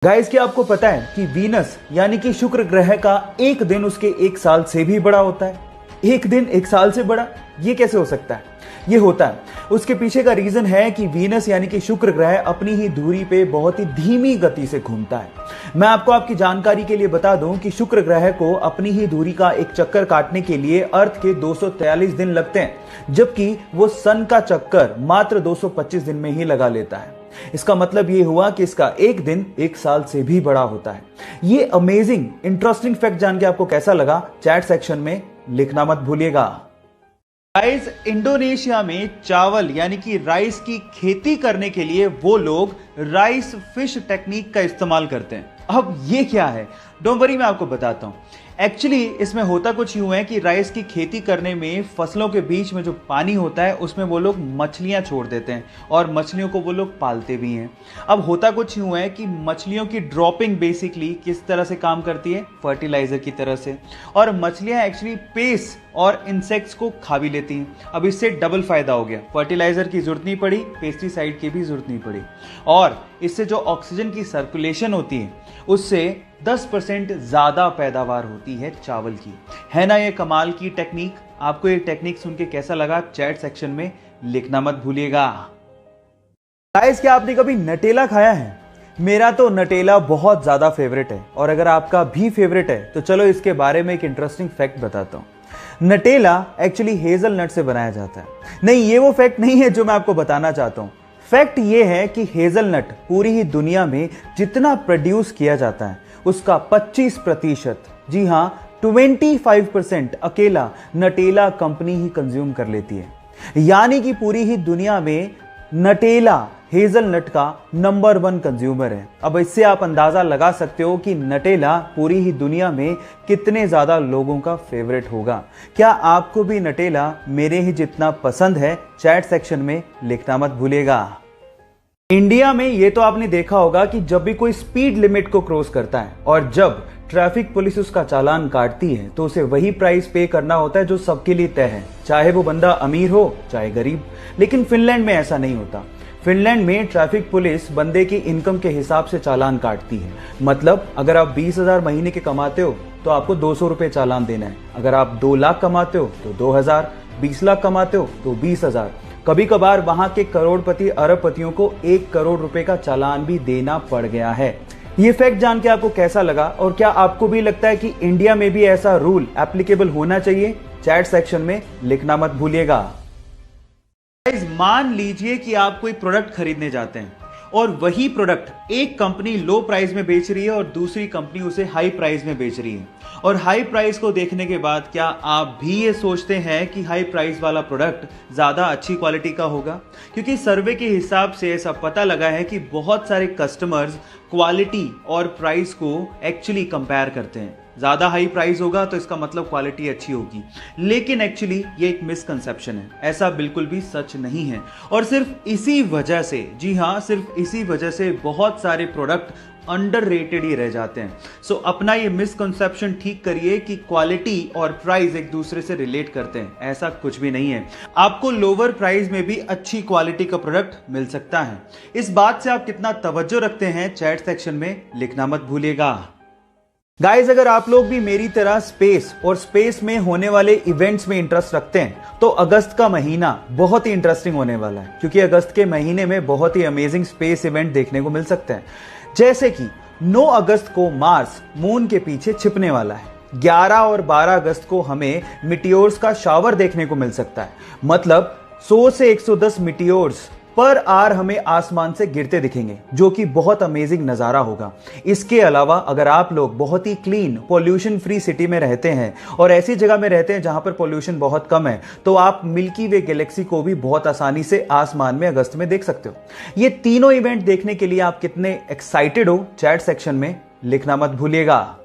Guys, क्या आपको पता है कि वीनस यानी कि शुक्र ग्रह का एक दिन उसके एक साल से भी बड़ा होता है। एक दिन एक साल से बड़ा, ये कैसे हो सकता है? ये होता है, उसके पीछे का रीजन है कि वीनस यानी कि शुक्र ग्रह अपनी ही धुरी पे बहुत ही धीमी गति से घूमता है। मैं आपको आपकी जानकारी के लिए बता दूं कि शुक्र ग्रह को अपनी ही धुरी का एक चक्कर काटने के लिए अर्थ के 243 दिन लगते हैं, जबकि वो सन का चक्कर मात्र 225 दिन में ही लगा लेता है। इसका मतलब ये हुआ कि इसका एक दिन एक साल से भी बड़ा होता है। ये अमेजिंग इंटरेस्टिंग फैक्ट जान के आपको कैसा लगा, चैट सेक्शन में लिखना मत भूलिएगा। गाइस, इंडोनेशिया में चावल यानी कि राइस की खेती करने के लिए वो लोग राइस फिश टेक्निक का इस्तेमाल करते हैं। अब ये क्या है, डोंट वरी, मैं आपको बताता हूं। एक्चुअली इसमें होता कुछ यूं है कि राइस की खेती करने में फसलों के बीच में जो पानी होता है उसमें वो लोग मछलियां छोड़ देते हैं और मछलियों को वो लोग पालते भी हैं। अब होता कुछ यूं है कि मछलियों की ड्रॉपिंग बेसिकली किस तरह से काम करती है, फर्टिलाइजर की तरह से, और मछलियां एक्चुअली पेस्ट और इंसेक्ट्स को खा भी लेती हैं। अब इससे डबल फायदा हो गया, फर्टिलाइजर की जरूरत नहीं पड़ी, पेस्टिसाइड की भी जरूरत नहीं पड़ी, और इससे जो ऑक्सीजन की सर्कुलेशन होती है उससे 10% ज्यादा पैदावार होती है चावल की। है ना ये कमाल की टेक्निक? आपको ये टेक्निक सुन के कैसा लगा, चैट सेक्शन में लिखना मत भूलिएगा। गाइस, क्या आपने कभी नटेला खाया है? मेरा तो नटेला बहुत ज्यादा फेवरेट है, और अगर आपका भी फेवरेट है तो चलो इसके बारे में एक इंटरेस्टिंग फैक्ट बताता हूं। नटेला एक्चुअली हेजलनट से बनाया जाता है। नहीं, ये वो फैक्ट नहीं है जो मैं आपको बताना चाहता हूं। फैक्ट ये है कि हेजलनट पूरी ही दुनिया में जितना प्रोड्यूस किया जाता है उसका 25%, जी हां 25% अकेला नटेला कंपनी ही कंज्यूम कर लेती है। यानी कि पूरी ही दुनिया में नटेला हेजलनट का नंबर 1 कंज्यूमर है। अब इससे आप अंदाजा लगा सकते हो कि नटेला पूरी ही दुनिया में कितने ज्यादा लोगों का फेवरेट होगा। क्या आपको भी नटेला मेरे ही जितना पसंद है? चैट सेक्शन में लिखना मत भूलिएगा। इंडिया में ये तो आपने देखा होगा कि जब भी कोई स्पीड लिमिट को क्रॉस करता है और जब ट्रैफिक पुलिस उसका चालान काटती है तो उसे वही प्राइस पे करना होता है जो सबके लिए तय है, चाहे वो बंदा अमीर हो चाहे गरीब। लेकिन फिनलैंड में ऐसा नहीं होता। फिनलैंड में ट्रैफिक पुलिस बंदे की इनकम के हिसाब से चालान काटती है। मतलब अगर आप 20,000 महीने के कमाते हो तो आपको 200 रुपए चालान देना है। अगर आप 2 लाख कमाते हो तो 2,000, 20 लाख कमाते हो तो 20,000। कभी कभार वहां के करोड़पति अरबपतियों को 1 करोड़ रुपए का चालान भी देना पड़ गया है। ये फैक्ट जान के आपको कैसा लगा, और क्या आपको भी लगता है कि इंडिया में भी ऐसा रूल एप्लीकेबल होना चाहिए? चैट सेक्शन में लिखना मत भूलिएगा। मान लीजिए कि आप कोई प्रोडक्ट खरीदने जाते हैं और वही प्रोडक्ट एक कंपनी लो प्राइस में बेच रही है और दूसरी कंपनी उसे हाई प्राइस में बेच रही है, और हाई प्राइस को देखने के बाद क्या आप भी ये सोचते हैं कि हाई प्राइस वाला प्रोडक्ट ज्यादा अच्छी क्वालिटी का होगा? क्योंकि सर्वे के हिसाब से ऐसा पता लगा है कि बहुत सारे कस्टमर्स क्वालिटी और प्राइस को एक्चुअली कंपेयर करते हैं। ज्यादा हाई प्राइस होगा तो इसका मतलब क्वालिटी अच्छी होगी, लेकिन एक्चुअली ये एक मिसकंसेप्शन है। ऐसा बिल्कुल भी सच नहीं है, और सिर्फ इसी वजह से, जी हां, सिर्फ इसी वजह से बहुत सारे प्रोडक्ट अंडररेटेड ही रह जाते हैं। सो अपना ये मिसकंसेप्शन ठीक करिए कि क्वालिटी और प्राइस एक दूसरे से रिलेट करते हैं। ऐसा कुछ भी नहीं है। आपको लोअर प्राइस में भी अच्छी क्वालिटी का प्रोडक्ट मिल सकता है। इस बात से आप कितना तवज्जो रखते हैं, चैट सेक्शन में लिखना मत भूलिएगा। गाइस, अगर आप लोग भी मेरी तरह स्पेस और स्पेस में होने वाले इवेंट्स में इंटरेस्ट रखते हैं तो अगस्त का महीना बहुत ही इंटरेस्टिंग होने वाला है, क्योंकि अगस्त के महीने में बहुत ही अमेजिंग स्पेस इवेंट देखने को मिल सकते हैं। जैसे कि 9 अगस्त को मार्स मून के पीछे छिपने वाला है। 11 और 12 अगस्त को हमें मिटियोर्स का शावर देखने को मिल सकता है। मतलब 100 से 110 मिटियोर्स पर आवर हमें आसमान से गिरते दिखेंगे, जो कि बहुत अमेजिंग नजारा होगा। इसके अलावा अगर आप लोग बहुत ही क्लीन पॉल्यूशन फ्री सिटी में रहते हैं और ऐसी जगह में रहते हैं जहां पर पॉल्यूशन बहुत कम है, तो आप मिल्की वे गैलेक्सी को भी बहुत आसानी से आसमान में अगस्त में देख सकते हो। ये तीनों इवेंट देखने के लिए आप कितने एक्साइटेड हो, चैट सेक्शन में लिखना मत भूलिएगा।